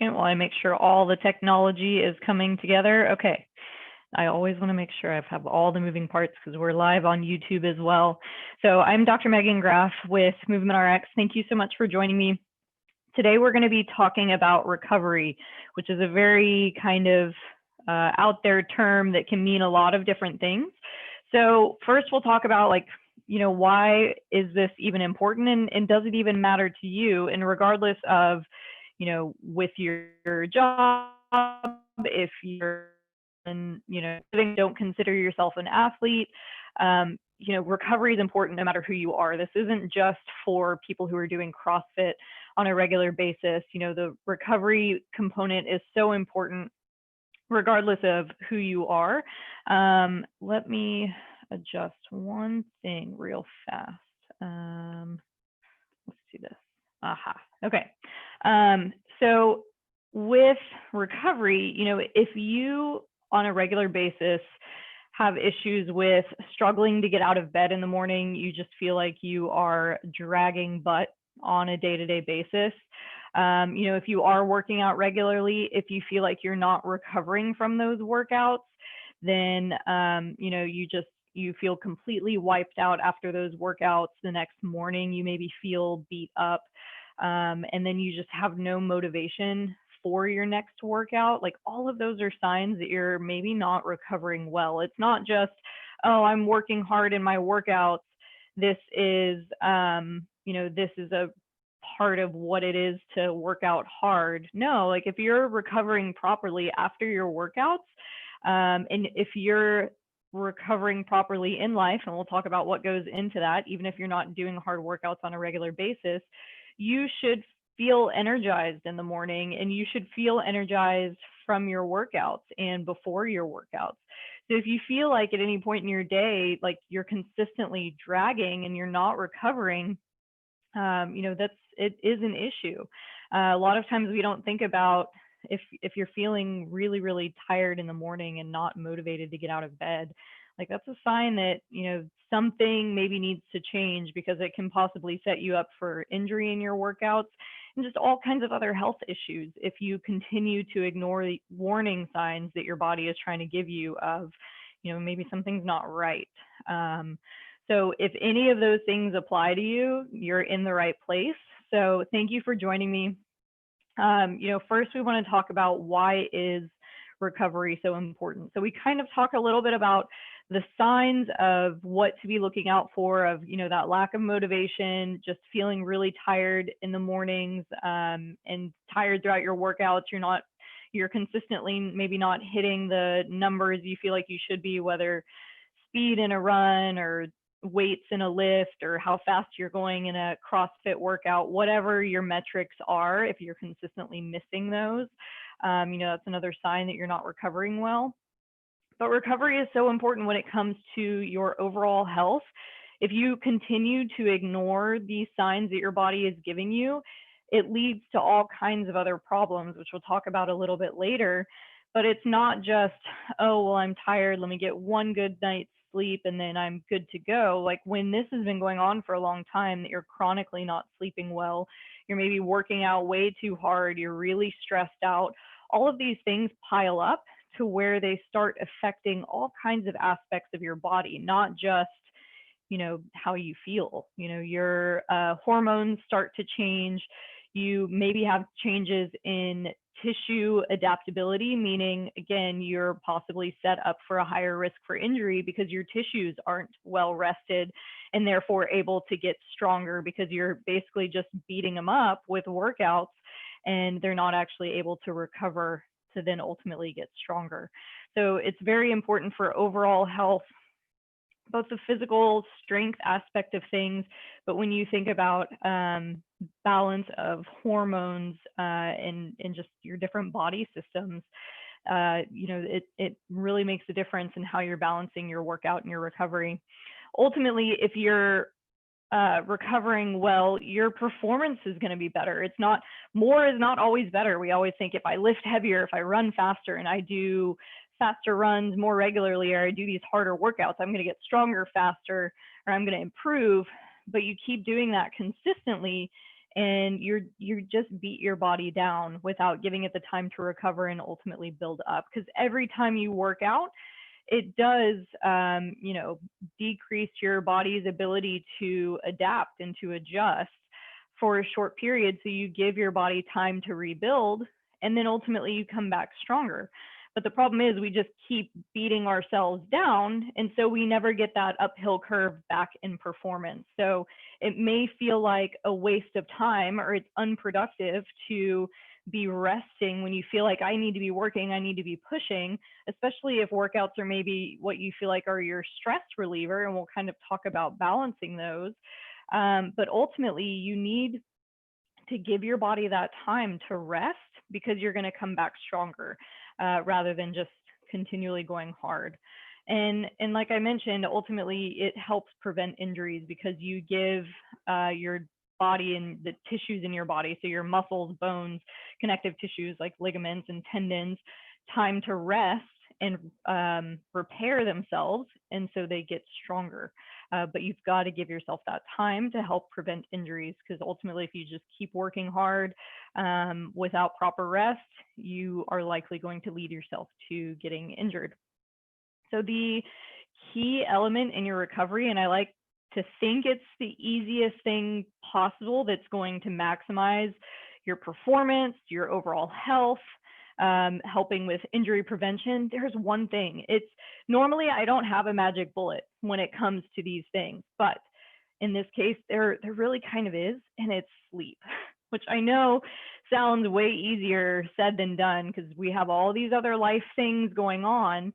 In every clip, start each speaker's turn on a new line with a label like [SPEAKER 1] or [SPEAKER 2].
[SPEAKER 1] second while I make sure all the technology is coming together. Okay. I always want to make sure I have all the moving parts because we're live on YouTube as well. So I'm Dr. Megan Graff with Movement RX. Thank you so much for joining me. Today we're going to be talking about recovery, which is a very kind of out there term that can mean a lot of different things. So first we'll talk about why is this even important, and does it even matter to you? And regardless of, with your job, if you're don't consider yourself an athlete, recovery is important no matter who you are. This isn't just for people who are doing CrossFit on a regular basis. The recovery component is so important regardless of who you are. Let me adjust one thing real fast. Let's do this. Aha. Okay. So with recovery, if you on a regular basis have issues with struggling to get out of bed in the morning, you just feel like you are dragging butt on a day-to-day basis. If you are working out regularly, if you feel like you're not recovering from those workouts, then you feel completely wiped out after those workouts. The next morning, you maybe feel beat up, and then you just have no motivation for your next workout. Like, all of those are signs that you're maybe not recovering well. It's not just, oh, I'm working hard in my workouts. This is, this is a part of what it is to work out hard. No, like, if you're recovering properly after your workouts, and if you're recovering properly in life, and we'll talk about what goes into that, even if you're not doing hard workouts on a regular basis, you should feel energized in the morning, and you should feel energized from your workouts and before your workouts. So if you feel like at any point in your day, like you're consistently dragging and you're not recovering, it is an issue. A lot of times we don't think about if you're feeling really, really tired in the morning and not motivated to get out of bed, like, that's a sign that, something maybe needs to change, because it can possibly set you up for injury in your workouts and just all kinds of other health issues if you continue to ignore the warning signs that your body is trying to give you of, maybe something's not right. So if any of those things apply to you, you're in the right place. So thank you for joining me. First we want to talk about why is recovery so important. So we kind of talk a little bit about the signs of what to be looking out for, of, that lack of motivation, just feeling really tired in the mornings, and tired throughout your workouts. You're consistently maybe not hitting the numbers you feel like you should be, whether speed in a run or weights in a lift or how fast you're going in a CrossFit workout, whatever your metrics are. If you're consistently missing those, that's another sign that you're not recovering well. But recovery is so important when it comes to your overall health. If you continue to ignore these signs that your body is giving you, it leads to all kinds of other problems, which we'll talk about a little bit later. But it's not just, oh, well, I'm tired, let me get one good night's sleep and then I'm good to go. Like, when this has been going on for a long time, that you're chronically not sleeping well, you're maybe working out way too hard, you're really stressed out, all of these things pile up to where they start affecting all kinds of aspects of your body, not just, how you feel. Your hormones start to change. You maybe have changes in tissue adaptability, meaning, again, you're possibly set up for a higher risk for injury because your tissues aren't well rested and therefore able to get stronger, because you're basically just beating them up with workouts and they're not actually able to recover to then ultimately get stronger. So it's very important for overall health, both the physical strength aspect of things, but when you think about balance of hormones and just your different body systems, it really makes a difference in how you're balancing your workout and your recovery. Ultimately, if you're recovering well, your performance is going to be better. It's not, more is not always better. We always think, if I lift heavier, if I run faster and I do faster runs more regularly, or I do these harder workouts, I'm going to get stronger faster, or I'm going to improve. But you keep doing that consistently and you just beat your body down without giving it the time to recover and ultimately build up. Because every time you work out, it does, decrease your body's ability to adapt and to adjust for a short period. So you give your body time to rebuild, and then ultimately you come back stronger. But the problem is we just keep beating ourselves down, and so we never get that uphill curve back in performance. So it may feel like a waste of time, or it's unproductive to be resting when you feel like I need to be working, I need to be pushing, especially if workouts are maybe what you feel like are your stress reliever, and we'll kind of talk about balancing those. But ultimately, you need to give your body that time to rest, because you're going to come back stronger rather than just continually going hard. And like I mentioned, ultimately it helps prevent injuries, because you give your body and the tissues in your body, so your muscles, bones, connective tissues like ligaments and tendons, time to rest and repair themselves, and so they get stronger. But you've got to give yourself that time to help prevent injuries, because ultimately if you just keep working hard without proper rest, you are likely going to lead yourself to getting injured. So the key element in your recovery, and I like to think it's the easiest thing possible that's going to maximize your performance, your overall health, helping with injury prevention, there's one thing. It's normally I don't have a magic bullet when it comes to these things, but in this case, there really kind of is, and it's sleep, which I know sounds way easier said than done, because we have all these other life things going on.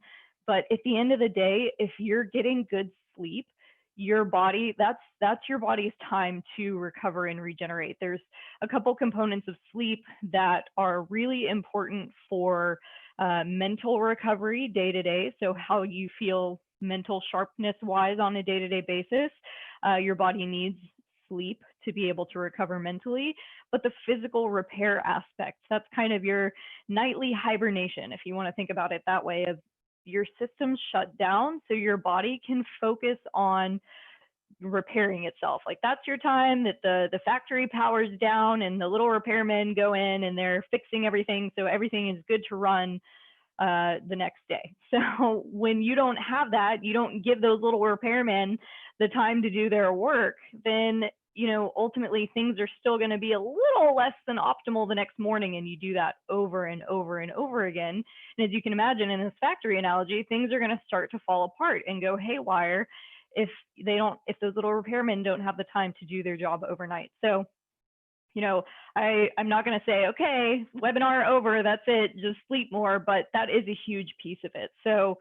[SPEAKER 1] But at the end of the day, if you're getting good sleep, your body, that's your body's time to recover and regenerate. There's a couple components of sleep that are really important for mental recovery day to day. So how you feel mental sharpness wise on a day-to-day basis. Your body needs sleep to be able to recover mentally, but the physical repair aspect, that's kind of your nightly hibernation, if you want to think about it that way, of your system's shut down so your body can focus on repairing itself. Like that's your time that the factory powers down and the little repairmen go in and they're fixing everything so everything is good to run the next day. So when you don't have that, you don't give those little repairmen the time to do their work, then ultimately things are still going to be a little less than optimal the next morning, and you do that over and over and over again. And as you can imagine, in this factory analogy, things are going to start to fall apart and go haywire if those little repairmen don't have the time to do their job overnight. So I'm not going to say, okay, webinar over, that's it, just sleep more, but that is a huge piece of it. So,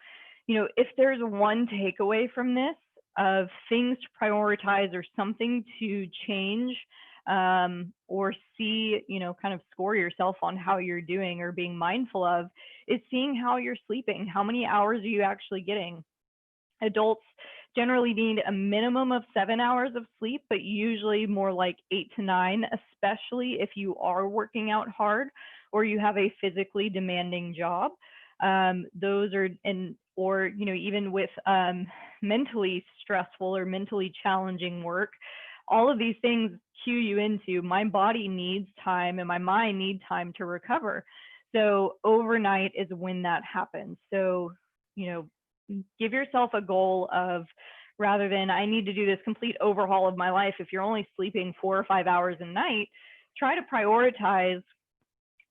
[SPEAKER 1] if there's one takeaway from this of things to prioritize or something to change or see, kind of score yourself on how you're doing or being mindful of, is seeing how you're sleeping. How many hours are you actually getting? Adults generally need a minimum of 7 hours of sleep, but usually more like 8 to 9, especially if you are working out hard or you have a physically demanding job. Those are, or even with mentally stressful or mentally challenging work, all of these things cue you into, my body needs time and my mind needs time to recover. So overnight is when that happens. So, give yourself a goal of, rather than I need to do this complete overhaul of my life, if you're only sleeping 4 or 5 hours a night, try to prioritize,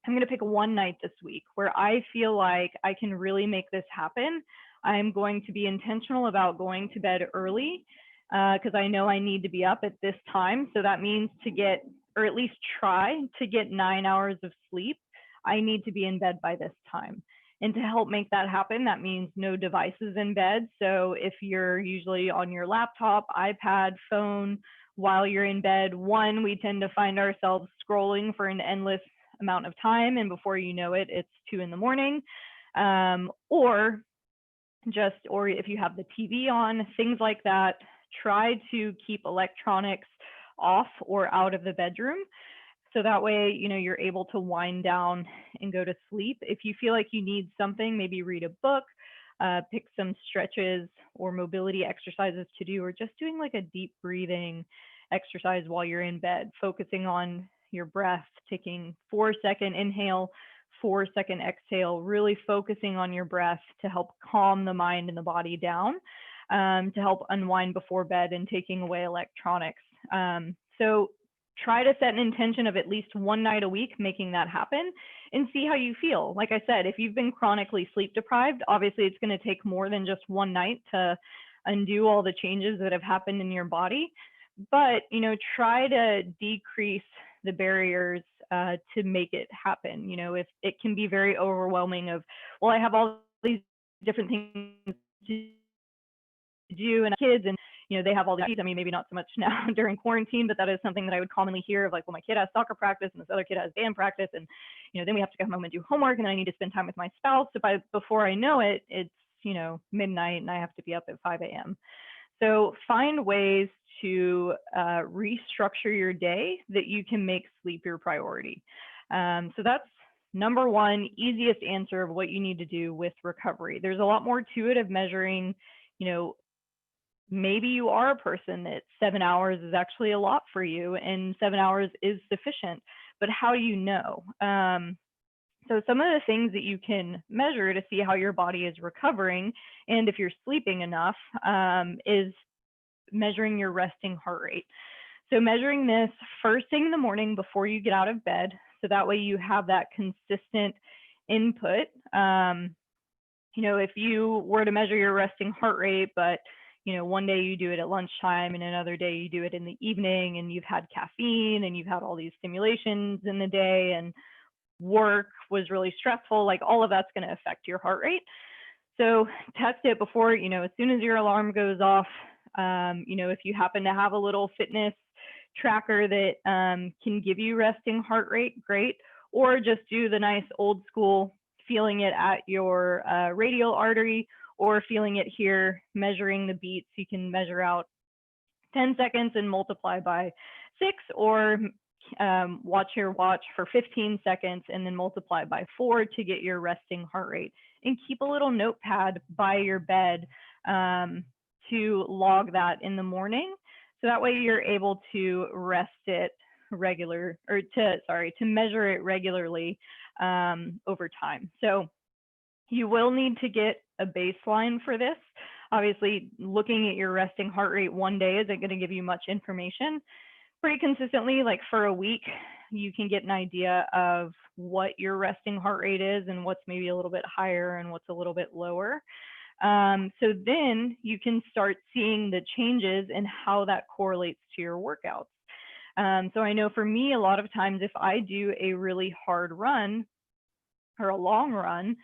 [SPEAKER 1] I'm going to pick one night this week where I feel like I can really make this happen. I'm going to be intentional about going to bed early because I know I need to be up at this time. So that means to get, or at least try to get 9 hours of sleep, I need to be in bed by this time. And to help make that happen, that means no devices in bed. So if you're usually on your laptop, iPad, phone, while you're in bed, one, we tend to find ourselves scrolling for an endless amount of time. And before you know it, it's 2 in the morning. Or if you have the TV on, things like that, try to keep electronics off or out of the bedroom. So that way, you're able to wind down and go to sleep. If you feel like you need something, maybe read a book, pick some stretches or mobility exercises to do, or just doing like a deep breathing exercise while you're in bed, focusing on your breath, taking 4-second inhale, 4-second exhale, really focusing on your breath to help calm the mind and the body down, to help unwind before bed and taking away electronics. So try to set an intention of at least one night a week making that happen and see how you feel. Like I said, if you've been chronically sleep deprived, obviously it's going to take more than just one night to undo all the changes that have happened in your body. But, you know, try to decrease the barriers to make it happen. You know, if it can be very overwhelming of, well, I have all these different things to do and kids, and you know they have all these. I mean, maybe not so much now during quarantine, but that is something that I would commonly hear of, like, well, my kid has soccer practice and this other kid has band practice, and you know then we have to come home and do homework, and then I need to spend time with my spouse. So before I know it, it's, you know, midnight and I have to be up at 5 a.m. So find ways to restructure your day that you can make sleep your priority. So that's number one, easiest answer of what you need to do with recovery. There's a lot more to it of measuring, you know, maybe you are a person that 7 hours is actually a lot for you and 7 hours is sufficient, but how do you know? So some of the things that you can measure to see how your body is recovering and if you're sleeping enough is measuring your resting heart rate. So measuring this first thing in the morning before you get out of bed, so that way you have that consistent input. You know, if you were to measure your resting heart rate, but you know, one day you do it at lunchtime and another day you do it in the evening, and you've had caffeine and you've had all these stimulations in the day and work was really stressful, like all of that's going to affect your heart rate. So test it before, you know, as soon as your alarm goes off. You know, if you happen to have a little fitness tracker that can give you resting heart rate, great. Or just do the nice old school, feeling it at your radial artery or feeling it here, measuring the beats. You can measure out 10 seconds and multiply by 6, or watch your watch for 15 seconds and then multiply by 4 to get your resting heart rate. And keep a little notepad by your bed to log that in the morning. So that way you're able to rest it to measure it regularly over time. So you will need to get a baseline for this. Obviously, looking at your resting heart rate one day isn't going to give you much information. Pretty consistently, like for a week, you can get an idea of what your resting heart rate is and what's maybe a little bit higher and what's a little bit lower. So then you can start seeing the changes and how that correlates to your workouts. So I know for me, a lot of times if I do a really hard run or a long run,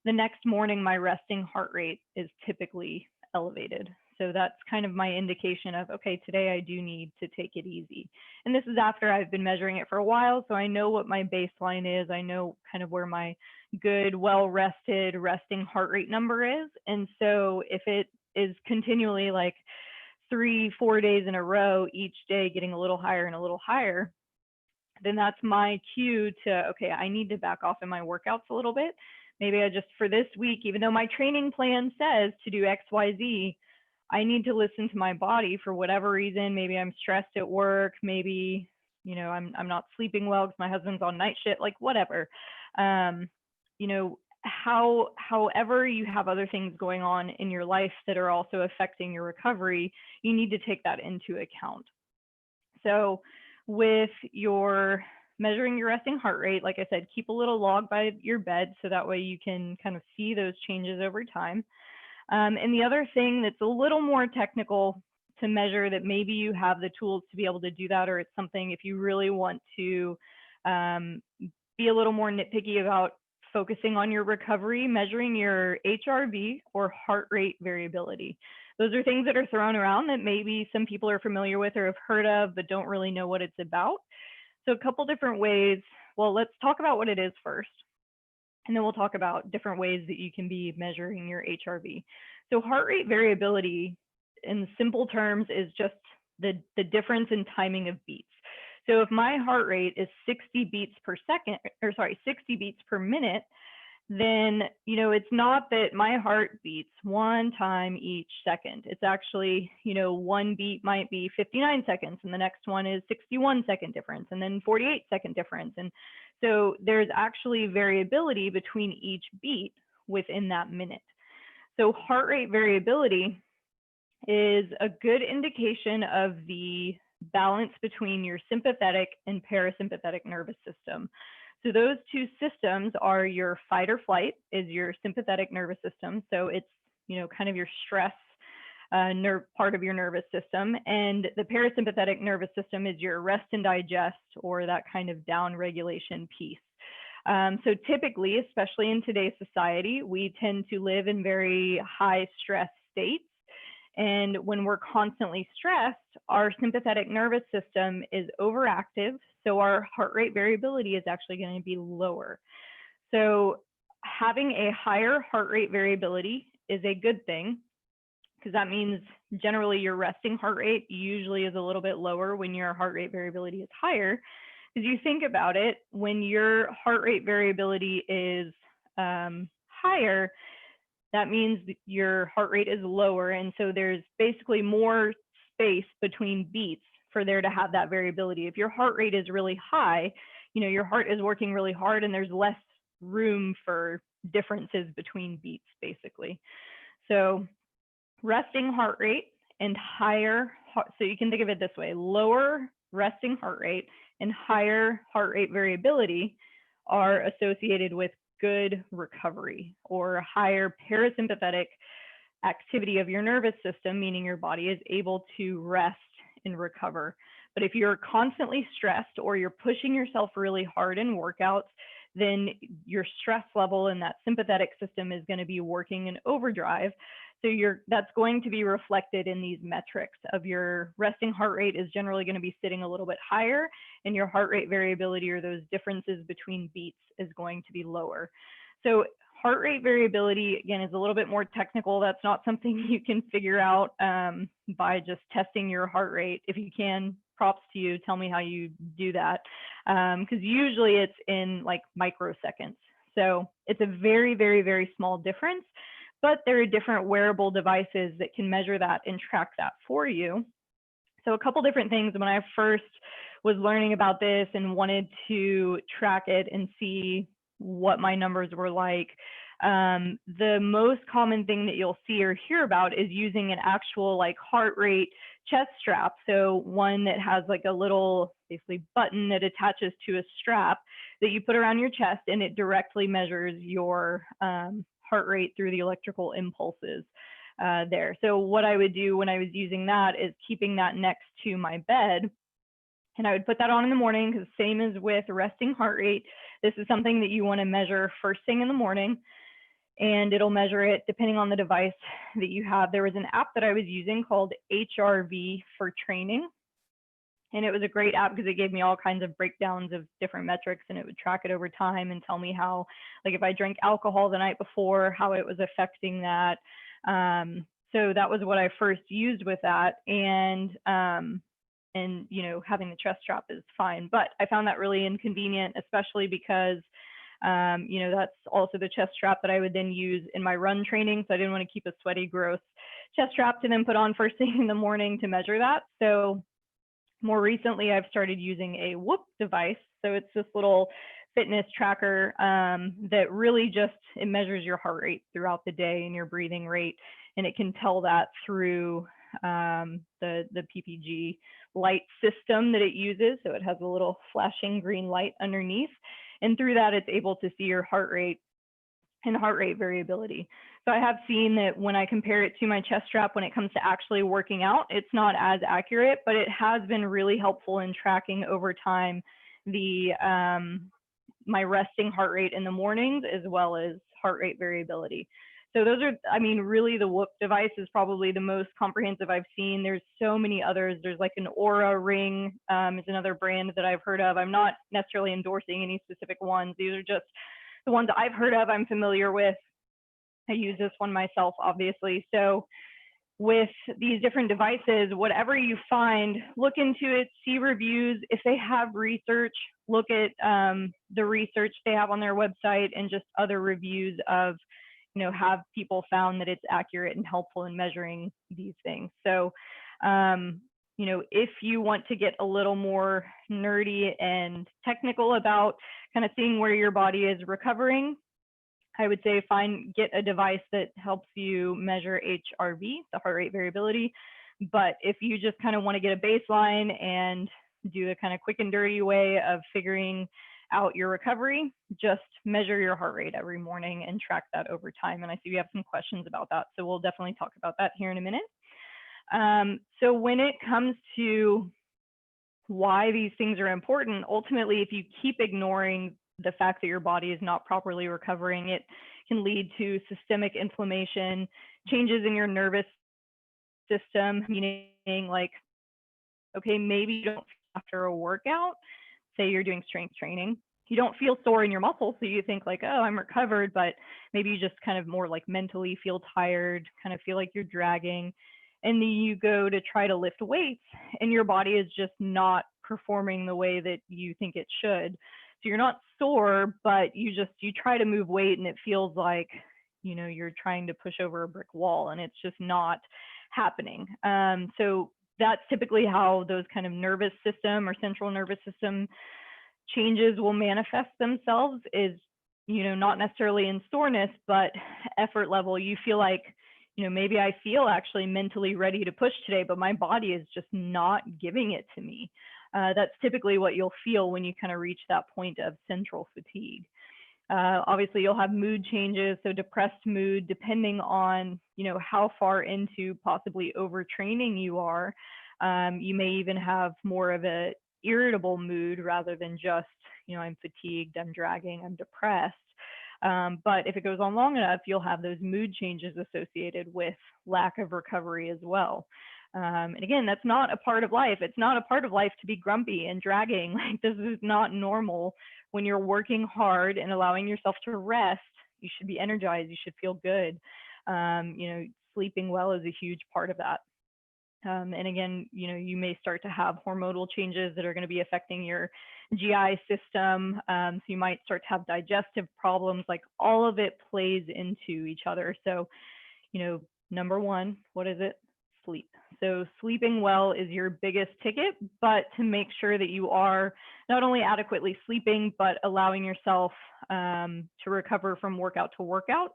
[SPEAKER 1] the next morning my resting heart rate is typically elevated. So that's kind of my indication of, okay, today I do need to take it easy. And this is after I've been measuring it for a while, so I know what my baseline is. I know kind of where my good, well-rested resting heart rate number is. And so if it is continually like 3-4 days in a row, each day getting a little higher and a little higher, then that's my cue to, okay, I need to back off in my workouts a little bit. Maybe I just, for this week, even though my training plan says to do X, Y, Z, I need to listen to my body for whatever reason. Maybe I'm stressed at work. Maybe, you know, I'm not sleeping well because my husband's on night shift, like whatever. You know, however you have other things going on in your life that are also affecting your recovery, you need to take that into account. So with your measuring your resting heart rate, like I said, keep a little log by your bed so that way you can kind of see those changes over time. And the other thing that's a little more technical to measure, that maybe you have the tools to be able to do that, or it's something if you really want to be a little more nitpicky about focusing on your recovery, measuring your HRV or heart rate variability. Those are things that are thrown around that maybe some people are familiar with or have heard of, but don't really know what it's about. So a couple different ways. Well, let's talk about what it is first, and then we'll talk about different ways that you can be measuring your HRV. So heart rate variability, in simple terms, is just the difference in timing of beats. So if my heart rate is 60 beats per second, or sorry, 60 beats per minute, then, it's not that my heart beats one time each second. It's actually, one beat might be 59 seconds and the next one is 61-second difference and then 48-second difference. And so there's actually variability between each beat within that minute. So heart rate variability is a good indication of the balance between your sympathetic and parasympathetic nervous system. So those two systems are your fight or flight is your sympathetic nervous system. So it's, kind of your stress part of your nervous system. And the parasympathetic nervous system is your rest and digest, or that kind of down regulation piece. So typically, especially in today's society, we tend to live in very high stress states. And when we're constantly stressed, our sympathetic nervous system is overactive. So our heart rate variability is actually going to be lower. So having a higher heart rate variability is a good thing, because that means generally your resting heart rate usually is a little bit lower when your heart rate variability is higher. Because you think about it, when your heart rate variability is higher, that means your heart rate is lower. And so there's basically more space between beats for there to have that variability. If your heart rate is really high, your heart is working really hard and there's less room for differences between beats, basically. So resting heart rate and higher, so you can think of it this way, lower resting heart rate and higher heart rate variability are associated with good recovery or higher parasympathetic activity of your nervous system, meaning your body is able to rest and recover. But if you're constantly stressed or you're pushing yourself really hard in workouts, then your stress level in that sympathetic system is going to be working in overdrive. So that's going to be reflected in these metrics of your resting heart rate is generally going to be sitting a little bit higher, and your heart rate variability, or those differences between beats, is going to be lower. So heart rate variability, again, is a little bit more technical. That's not something you can figure out by just testing your heart rate. If you can, props to you. Tell me how you do that. Because usually it's in like microseconds. So it's a very, very, very small difference. But there are different wearable devices that can measure that and track that for you. So a couple different things when I first was learning about this and wanted to track it and see what my numbers were like. The most common thing that you'll see or hear about is using an actual like heart rate chest strap. So one that has like a little basically button that attaches to a strap that you put around your chest, and it directly measures your heart rate through the electrical impulses there. So what I would do when I was using that is keeping that next to my bed, and I would put that on in the morning, because same as with resting heart rate, this is something that you want to measure first thing in the morning, and it'll measure it depending on the device that you have. There was an app that I was using called HRV for training, and it was a great app because it gave me all kinds of breakdowns of different metrics, and it would track it over time and tell me how, like if I drank alcohol the night before, how it was affecting that. So that was what I first used with that. And having the chest strap is fine, but I found that really inconvenient, especially because that's also the chest strap that I would then use in my run training. So I didn't want to keep a sweaty, gross chest strap to then put on first thing in the morning to measure that. So more recently, I've started using a Whoop device. So it's this little fitness tracker that really just, it measures your heart rate throughout the day and your breathing rate. And it can tell that through the PPG light system that it uses. So it has a little flashing green light underneath. And through that, it's able to see your heart rate and heart rate variability. So I have seen that when I compare it to my chest strap, when it comes to actually working out, it's not as accurate, but it has been really helpful in tracking over time the my resting heart rate in the mornings, as well as heart rate variability. So those are, really the Whoop device is probably the most comprehensive I've seen. There's so many others. There's like an Aura ring is another brand that I've heard of. I'm not necessarily endorsing any specific ones. These are just the ones I've heard of, I'm familiar with. I use this one myself, obviously. So with these different devices, whatever you find, look into it, see reviews. If they have research, look at the research they have on their website and just other reviews of, have people found that it's accurate and helpful in measuring these things. So, if you want to get a little more nerdy and technical about kind of seeing where your body is recovering, I would say get a device that helps you measure HRV, the heart rate variability. But if you just kind of want to get a baseline and do the kind of quick and dirty way of figuring out your recovery, just measure your heart rate every morning and track that over time. And I see we have some questions about that, so we'll definitely talk about that here in a minute. So when it comes to why these things are important, ultimately, if you keep ignoring the fact that your body is not properly recovering, it can lead to systemic inflammation, changes in your nervous system, meaning like, okay, maybe you don't, after a workout, say you're doing strength training, you don't feel sore in your muscles, so you think like, oh, I'm recovered, but maybe you just kind of more like mentally feel tired, kind of feel like you're dragging, and then you go to try to lift weights and your body is just not performing the way that you think it should. So you're not sore, but you try to move weight and it feels like, you're trying to push over a brick wall and it's just not happening. So that's typically how those kind of nervous system or central nervous system changes will manifest themselves, is, not necessarily in soreness, but effort level. You feel like, maybe I feel actually mentally ready to push today, but my body is just not giving it to me. That's typically what you'll feel when you kind of reach that point of central fatigue. Obviously, you'll have mood changes, so depressed mood, depending on, how far into possibly overtraining you are. You may even have more of a irritable mood rather than just, I'm fatigued, I'm dragging, I'm depressed. But if it goes on long enough, you'll have those mood changes associated with lack of recovery as well. And again, that's not a part of life. It's not a part of life to be grumpy and dragging. Like, this is not normal. When you're working hard and allowing yourself to rest, you should be energized. You should feel good. Sleeping well is a huge part of that. And again, you may start to have hormonal changes that are going to be affecting your GI system. So you might start to have digestive problems. Like, all of it plays into each other. So, number one, what is it? Sleep. So sleeping well is your biggest ticket, but to make sure that you are not only adequately sleeping, but allowing yourself to recover from workout to workout.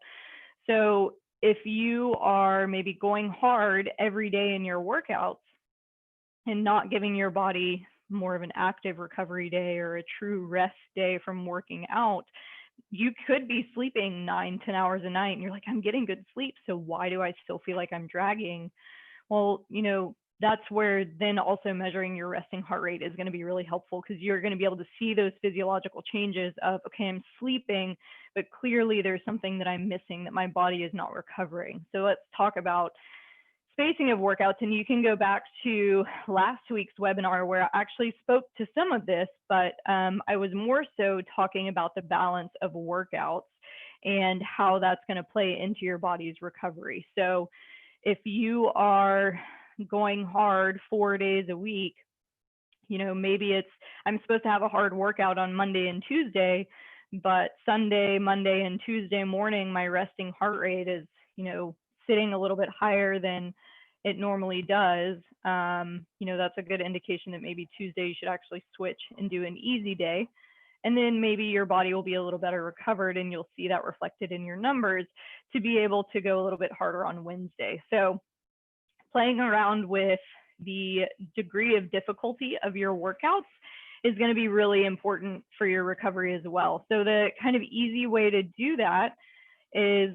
[SPEAKER 1] So if you are maybe going hard every day in your workouts and not giving your body more of an active recovery day or a true rest day from working out, you could be sleeping 9-10 hours a night and you're like, I'm getting good sleep, so why do I still feel like I'm dragging? Well, that's where then also measuring your resting heart rate is going to be really helpful, because you're going to be able to see those physiological changes of, okay, I'm sleeping, but clearly there's something that I'm missing, that my body is not recovering. So let's talk about spacing of workouts. And you can go back to last week's webinar where I actually spoke to some of this, but I was more so talking about the balance of workouts and how that's going to play into your body's recovery. So if you are going hard 4 days a week, maybe I'm supposed to have a hard workout on Monday and Tuesday, but Sunday, Monday, and Tuesday morning, my resting heart rate is, sitting a little bit higher than it normally does. That's a good indication that maybe Tuesday you should actually switch and do an easy day. And then maybe your body will be a little better recovered and you'll see that reflected in your numbers to be able to go a little bit harder on Wednesday. So playing around with the degree of difficulty of your workouts is going to be really important for your recovery as well. So the kind of easy way to do that is,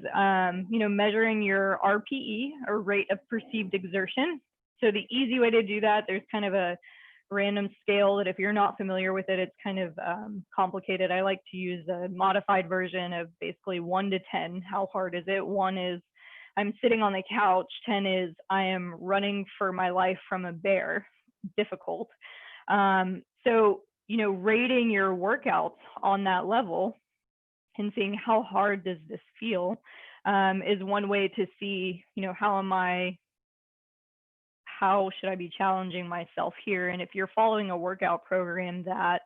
[SPEAKER 1] measuring your RPE, or rate of perceived exertion. So the easy way to do that, there's kind of a random scale that if you're not familiar with it, it's kind of complicated. I like to use a modified version of basically 1 to 10. How hard is it? 1 is I'm sitting on the couch. 10 is I am running for my life from a bear. Difficult. So, rating your workouts on that level and seeing how hard does this feel is one way to see, how am I how should I be challenging myself here? And if you're following a workout program that,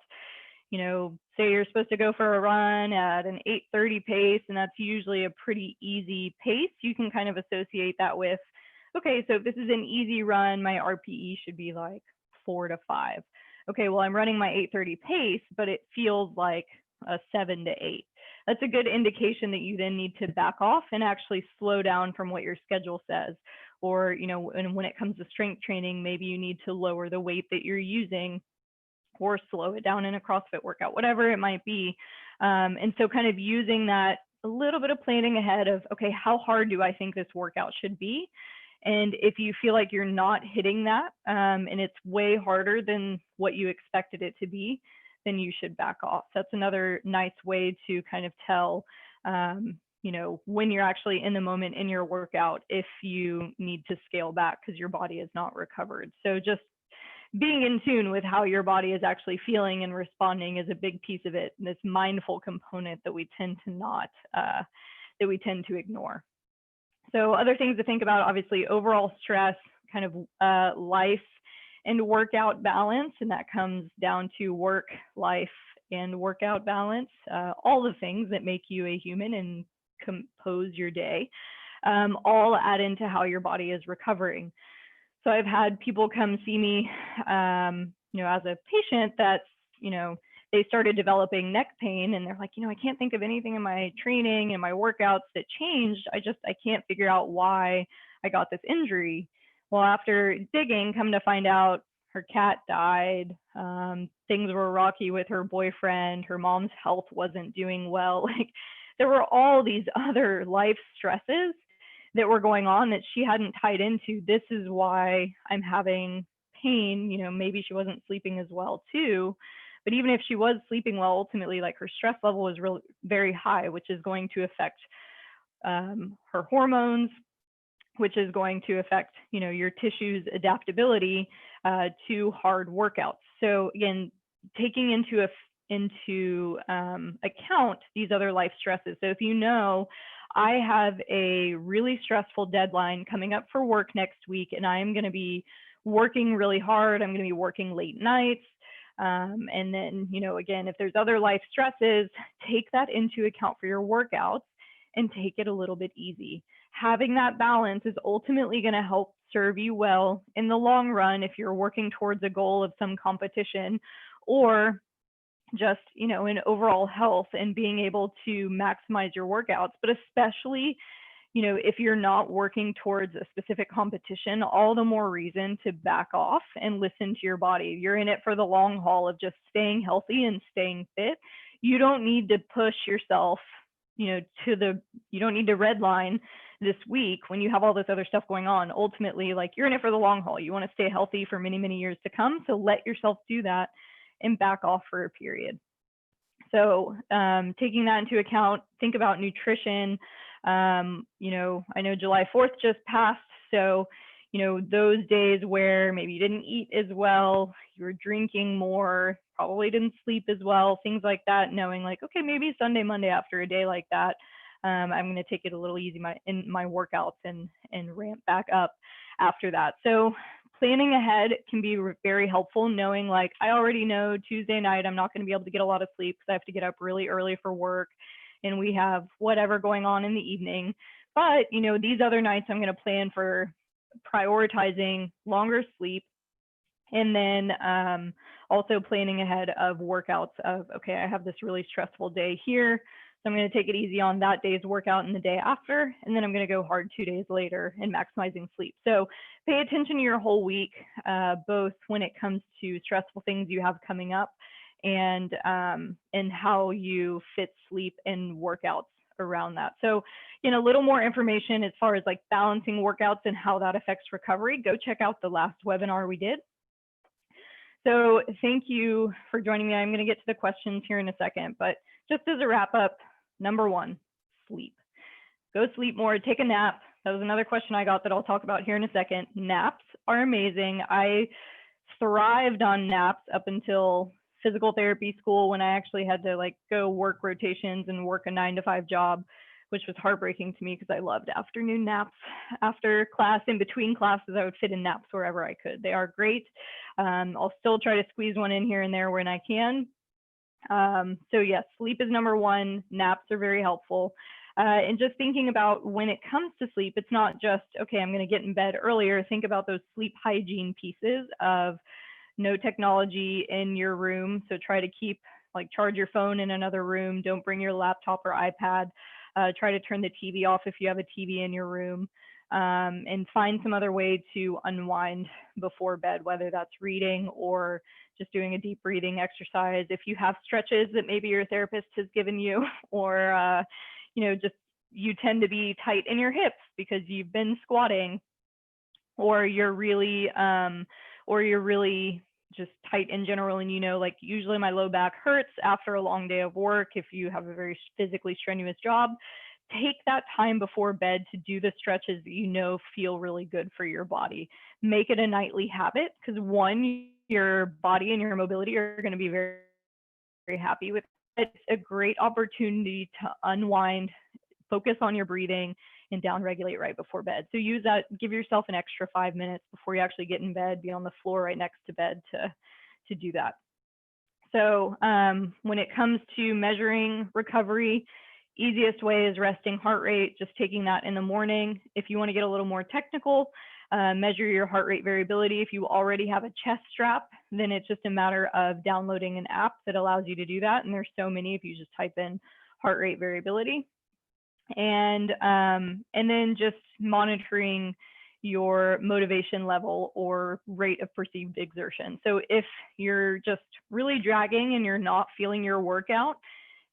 [SPEAKER 1] say you're supposed to go for a run at an 8:30 pace, and that's usually a pretty easy pace, you can kind of associate that with, okay, so if this is an easy run, my RPE should be like 4 to 5. Okay, well, I'm running my 8:30 pace, but it feels like a 7 to 8. That's a good indication that you then need to back off and actually slow down from what your schedule says. Or, and when it comes to strength training, maybe you need to lower the weight that you're using or slow it down in a CrossFit workout, whatever it might be. And so kind of using that, a little bit of planning ahead of, okay, how hard do I think this workout should be? And if you feel like you're not hitting that, and it's way harder than what you expected it to be, then you should back off. That's another nice way to kind of tell, when you're actually in the moment in your workout, if you need to scale back because your body is not recovered. So just being in tune with how your body is actually feeling and responding is a big piece of it. This mindful component that we tend to ignore. So other things to think about, obviously, overall stress, kind of life and workout balance, and that comes down to work, life, and workout balance, all the things that make you a human and compose your day, all add into how your body is recovering. So I've had people come see me, as a patient that's, they started developing neck pain, and they're like, I can't think of anything in my training and my workouts that changed. I can't figure out why I got this injury. Well, after digging, come to find out her cat died. Things were rocky with her boyfriend. Her mom's health wasn't doing well. Like, there were all these other life stresses that were going on that she hadn't tied into. This is why I'm having pain. Maybe she wasn't sleeping as well too. But even if she was sleeping well, ultimately, like, her stress level was really very high, which is going to affect her hormones, which is going to affect, your tissues' adaptability to hard workouts. So again, taking into account these other life stresses. So if I have a really stressful deadline coming up for work next week, and I am going to be working really hard, I'm going to be working late nights. And then, again, if there's other life stresses, take that into account for your workouts and take it a little bit easy. Having that balance is ultimately going to help serve you well in the long run if you're working towards a goal of some competition, or just, in overall health and being able to maximize your workouts. But especially, if you're not working towards a specific competition, all the more reason to back off and listen to your body. You're in it for the long haul of just staying healthy and staying fit. You don't need to push yourself, you don't need to redline this week when you have all this other stuff going on. Ultimately, like, you're in it for the long haul. You want to stay healthy for many, many years to come. So let yourself do that and back off for a period. So taking that into account, think about nutrition. I know July 4th just passed. So, those days where maybe you didn't eat as well, you were drinking more, probably didn't sleep as well, things like that, knowing like, okay, maybe Sunday, Monday after a day like that, I'm going to take it a little easy in my workouts and ramp back up after that. So planning ahead can be very helpful, knowing like, I already know Tuesday night I'm not going to be able to get a lot of sleep because I have to get up really early for work, and we have whatever going on in the evening. But, these other nights I'm going to plan for prioritizing longer sleep, and then also planning ahead of workouts of, okay, I have this really stressful day here, so I'm going to take it easy on that day's workout and the day after, and then I'm going to go hard 2 days later and maximizing sleep. So pay attention to your whole week, both when it comes to stressful things you have coming up and how you fit sleep and workouts around that. So, a little more information as far as like balancing workouts and how that affects recovery, go check out the last webinar we did. So thank you for joining me. I'm going to get to the questions here in a second, but just as a wrap up, number one, sleep. Go sleep more, take a nap. That was another question I got that I'll talk about here in a second. Naps are amazing. I thrived on naps up until physical therapy school, when I actually had to like go work rotations and work a 9-to-5 job. which was heartbreaking to me because I loved afternoon naps. After class, in between classes, I would fit in naps wherever I could. They are great. I'll still try to squeeze one in here and there when I can. So yes, sleep is number one. Naps are very helpful. And just thinking about when it comes to sleep, it's not just, okay, I'm going to get in bed earlier. Think about those sleep hygiene pieces of no technology in your room. So try to keep, like, charge your phone in another room. Don't bring your laptop or iPad. Try to turn the TV off if you have a TV in your room. And find some other way to unwind before bed, whether that's reading or just doing a deep breathing exercise. If you have stretches that maybe your therapist has given you, or just you tend to be tight in your hips because you've been squatting, or you're really just tight in general, and like usually my low back hurts after a long day of work. If you have a very physically strenuous job, take that time before bed to do the stretches that feel really good for your body. Make it a nightly habit, because one, your body and your mobility are going to be very, very happy with it. It's a great opportunity to unwind, focus on your breathing, and downregulate right before bed. So use that, give yourself an extra 5 minutes before you actually get in bed, be on the floor right next to bed to do that. So when it comes to measuring recovery, easiest way is resting heart rate, just taking that in the morning. If you want to get a little more technical, measure your heart rate variability. If you already have a chest strap, then it's just a matter of downloading an app that allows you to do that. And there's so many if you just type in heart rate variability. And then just monitoring your motivation level or rate of perceived exertion. So if you're just really dragging and you're not feeling your workout,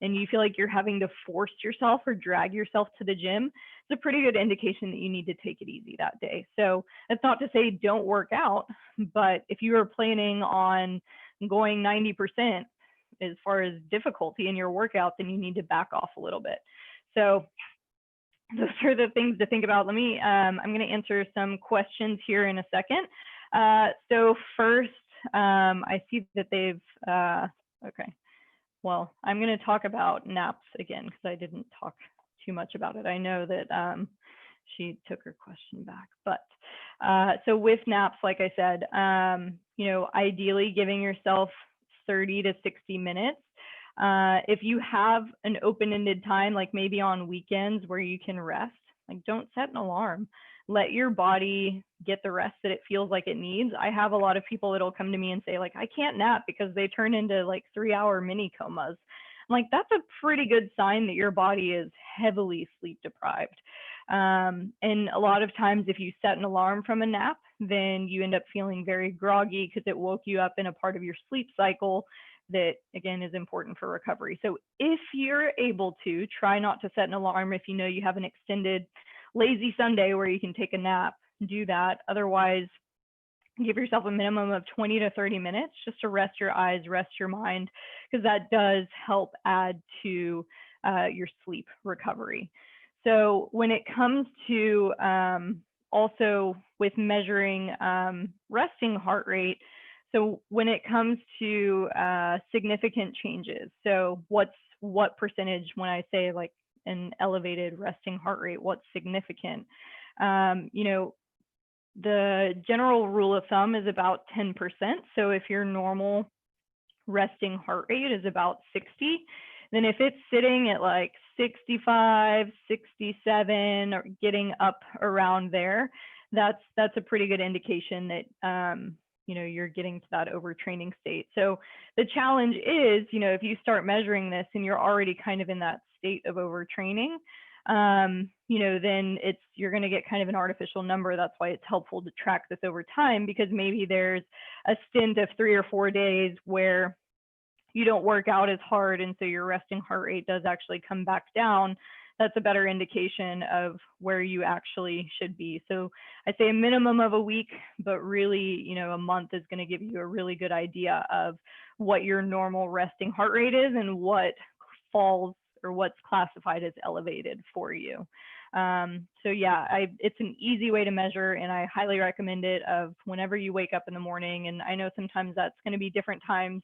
[SPEAKER 1] and you feel like you're having to force yourself or drag yourself to the gym, it's a pretty good indication that you need to take it easy that day. So that's not to say don't work out, but if you are planning on going 90% as far as difficulty in your workout, then you need to back off a little bit. So those are the things to think about. I'm going to answer some questions here in a second. So first, I see that they've, okay. Well, I'm going to talk about naps again because I didn't talk too much about it. I know that she took her question back, but so with naps, like I said, ideally giving yourself 30 to 60 minutes. If you have an open-ended time, like maybe on weekends where you can rest, like don't set an alarm. Let your body get the rest that it feels like it needs. I have a lot of people that'll come to me and say, like, I can't nap because they turn into like 3-hour mini comas. I'm like, that's a pretty good sign that your body is heavily sleep deprived. And a lot of times if you set an alarm from a nap, then you end up feeling very groggy because it woke you up in a part of your sleep cycle that, again, is important for recovery. So if you're able to, try not to set an alarm. If you know you have an extended lazy Sunday where you can take a nap, do that. Otherwise, give yourself a minimum of 20 to 30 minutes just to rest your eyes, rest your mind, because that does help add to your sleep recovery. So when it comes to also with measuring resting heart rate, so when it comes to significant changes, so what percentage, when I say like an elevated resting heart rate, what's significant? The general rule of thumb is about 10%. So if your normal resting heart rate is about 60, then if it's sitting at like 65, 67, or getting up around there, that's a pretty good indication that you're getting to that overtraining state. So the challenge is, if you start measuring this and you're already kind of in that state of overtraining, then you're going to get kind of an artificial number. That's why it's helpful to track this over time, because maybe there's a stint of 3 or 4 days where you don't work out as hard, and so your resting heart rate does actually come back down. That's a better indication of where you actually should be. So I say a minimum of a week, but really, a month is going to give you a really good idea of what your normal resting heart rate is and what falls or what's classified as elevated for you. So yeah, it's an easy way to measure, and I highly recommend it of whenever you wake up in the morning. And I know sometimes that's going to be different times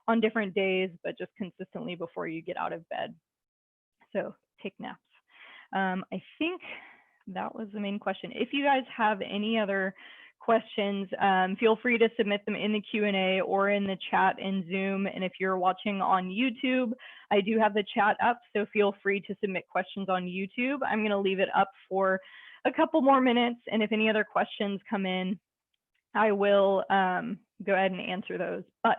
[SPEAKER 1] on different days, but just consistently before you get out of bed. So take naps. I think that was the main question. If you guys have any other questions, feel free to submit them in the Q&A or in the chat in Zoom. And if you're watching on YouTube, I do have the chat up, so feel free to submit questions on YouTube. I'm going to leave it up for a couple more minutes, and if any other questions come in, I will go ahead and answer those. But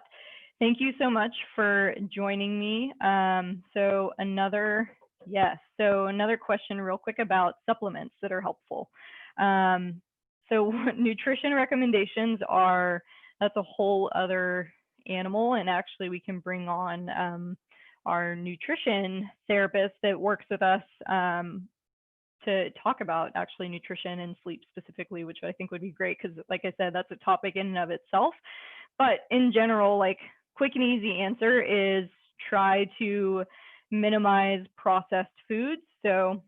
[SPEAKER 1] thank you so much for joining me. So another question real quick about supplements that are helpful. So nutrition recommendations are, that's a whole other animal, and actually we can bring on our nutrition therapist that works with us to talk about actually nutrition and sleep specifically, which I think would be great because, like I said, that's a topic in and of itself. But in general, like, quick and easy answer is try to minimize processed foods. So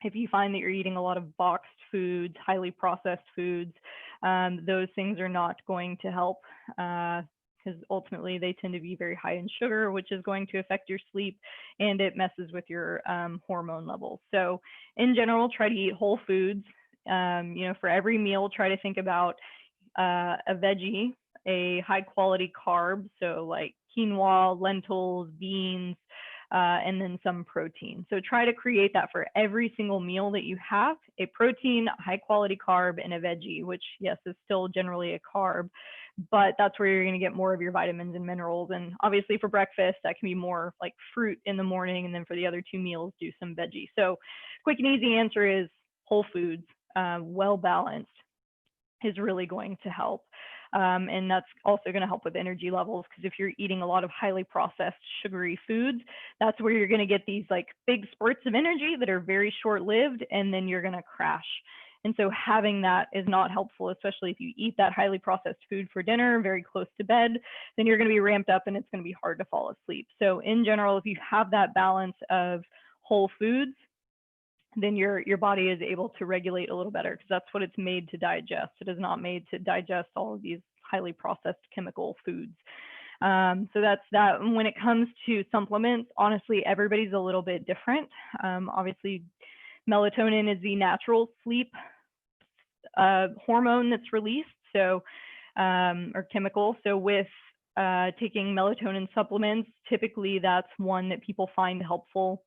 [SPEAKER 1] if you find that you're eating a lot of boxed foods, highly processed foods, those things are not going to help because ultimately they tend to be very high in sugar, which is going to affect your sleep, and it messes with your hormone levels. So in general, try to eat whole foods. For every meal, try to think about a veggie, a high quality carb, so like quinoa, lentils, beans, and then some protein. So try to create that for every single meal that you have, a protein, high quality carb, and a veggie, which yes, is still generally a carb, but that's where you're going to get more of your vitamins and minerals. And obviously for breakfast, that can be more like fruit in the morning. And then for the other two meals, do some veggie. So quick and easy answer is whole foods, well balanced, is really going to help. And that's also going to help with energy levels, because if you're eating a lot of highly processed sugary foods, that's where you're going to get these like big spurts of energy that are very short-lived, and then you're going to crash. And so having that is not helpful, especially if you eat that highly processed food for dinner very close to bed, then you're going to be ramped up and it's going to be hard to fall asleep. So in general, if you have that balance of whole foods, then your body is able to regulate a little better, because that's what it's made to digest. It is not made to digest all of these highly processed chemical foods. So that's that. When it comes to supplements, honestly, everybody's a little bit different. Obviously, melatonin is the natural sleep hormone that's released, so or chemical. So with taking melatonin supplements, typically that's one that people find helpful.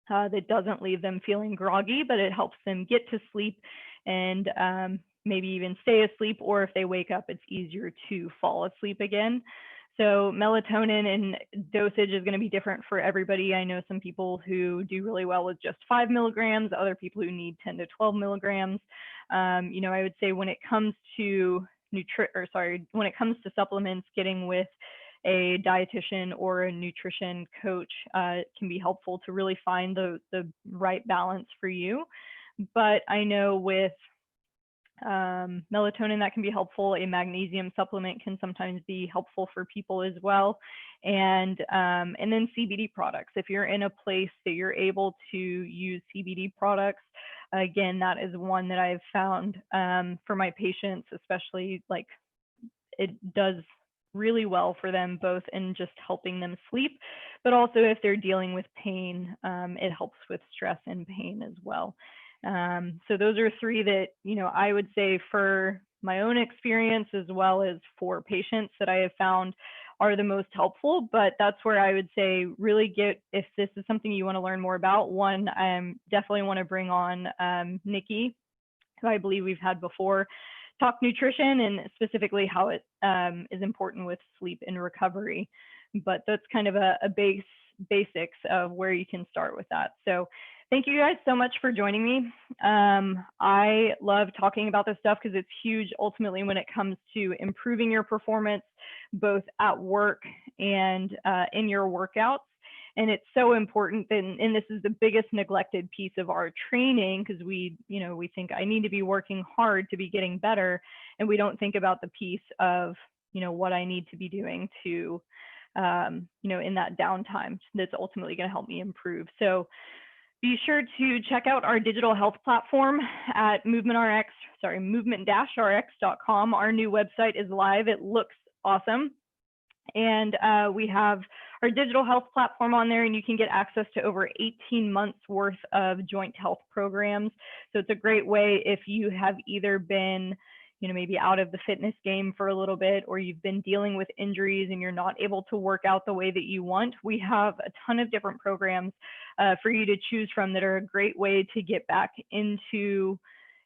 [SPEAKER 1] That doesn't leave them feeling groggy, but it helps them get to sleep and maybe even stay asleep, or if they wake up, it's easier to fall asleep again. So melatonin and dosage is going to be different for everybody. I know some people who do really well with just 5 milligrams, other people who need 10 to 12 milligrams. I would say when it comes to when it comes to supplements, getting with a dietitian or a nutrition coach can be helpful to really find the right balance for you. But I know with melatonin, that can be helpful. A magnesium supplement can sometimes be helpful for people as well. And then CBD products. If you're in a place that you're able to use CBD products, again, that is one that I've found for my patients, especially, like, it does really well for them, both in just helping them sleep, but also if they're dealing with pain, it helps with stress and pain as well. So those are three that, I would say for my own experience, as well as for patients, that I have found are the most helpful. But that's where I would say really if this is something you want to learn more about, one, definitely want to bring on Nikki, who I believe we've had before, talk nutrition and specifically how it is important with sleep and recovery. But that's kind of a basics of where you can start with that. So thank you guys so much for joining me. I love talking about this stuff because it's huge ultimately when it comes to improving your performance, both at work and in your workouts. And it's so important, and this is the biggest neglected piece of our training, because we think I need to be working hard to be getting better, and we don't think about the piece of, what I need to be doing to, in that downtime that's ultimately going to help me improve. So be sure to check out our digital health platform at movement-rx.com. Our new website is live. It looks awesome. And we have our digital health platform on there, and you can get access to over 18 months worth of joint health programs. So it's a great way if you have either been, maybe out of the fitness game for a little bit, or you've been dealing with injuries and you're not able to work out the way that you want. We have a ton of different programs for you to choose from that are a great way to get back into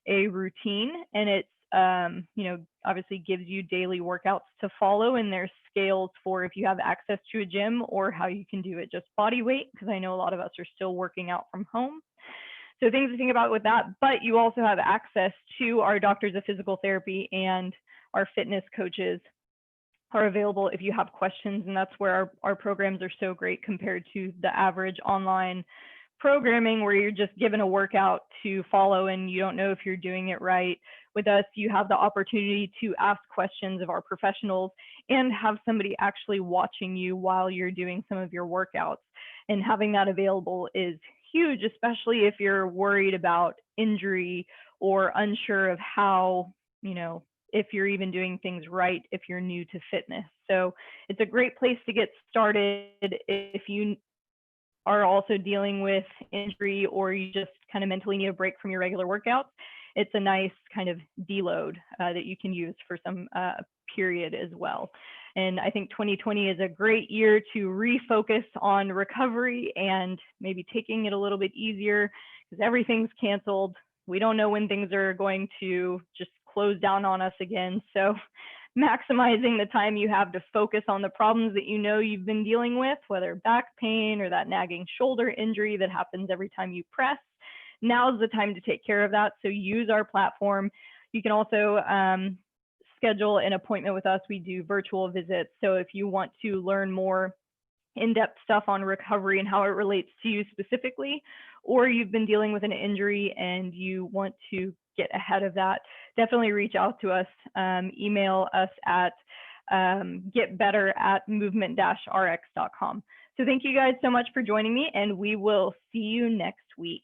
[SPEAKER 1] a routine. And it's, obviously gives you daily workouts to follow, and there's scales for if you have access to a gym or how you can do it just body weight, because I know a lot of us are still working out from home. So things to think about with that, but you also have access to our doctors of physical therapy, and our fitness coaches are available if you have questions. And that's where our programs are so great compared to the average online programming where you're just given a workout to follow and you don't know if you're doing it right. With us, you have the opportunity to ask questions of our professionals and have somebody actually watching you while you're doing some of your workouts. And having that available is huge, especially if you're worried about injury or unsure of how, if you're even doing things right, if you're new to fitness. So it's a great place to get started if you are also dealing with injury or you just kind of mentally need a break from your regular workouts. It's a nice kind of deload that you can use for some period as well. And I think 2020 is a great year to refocus on recovery and maybe taking it a little bit easier because everything's canceled. We don't know when things are going to just close down on us again. So maximizing the time you have to focus on the problems that you've been dealing with, whether back pain or that nagging shoulder injury that happens every time you press. Now's the time to take care of that. So use our platform. You can also schedule an appointment with us. We do virtual visits. So if you want to learn more in-depth stuff on recovery and how it relates to you specifically, or you've been dealing with an injury and you want to get ahead of that, definitely reach out to us. Email us at getbetter@movement-rx.com. So thank you guys so much for joining me, and we will see you next week.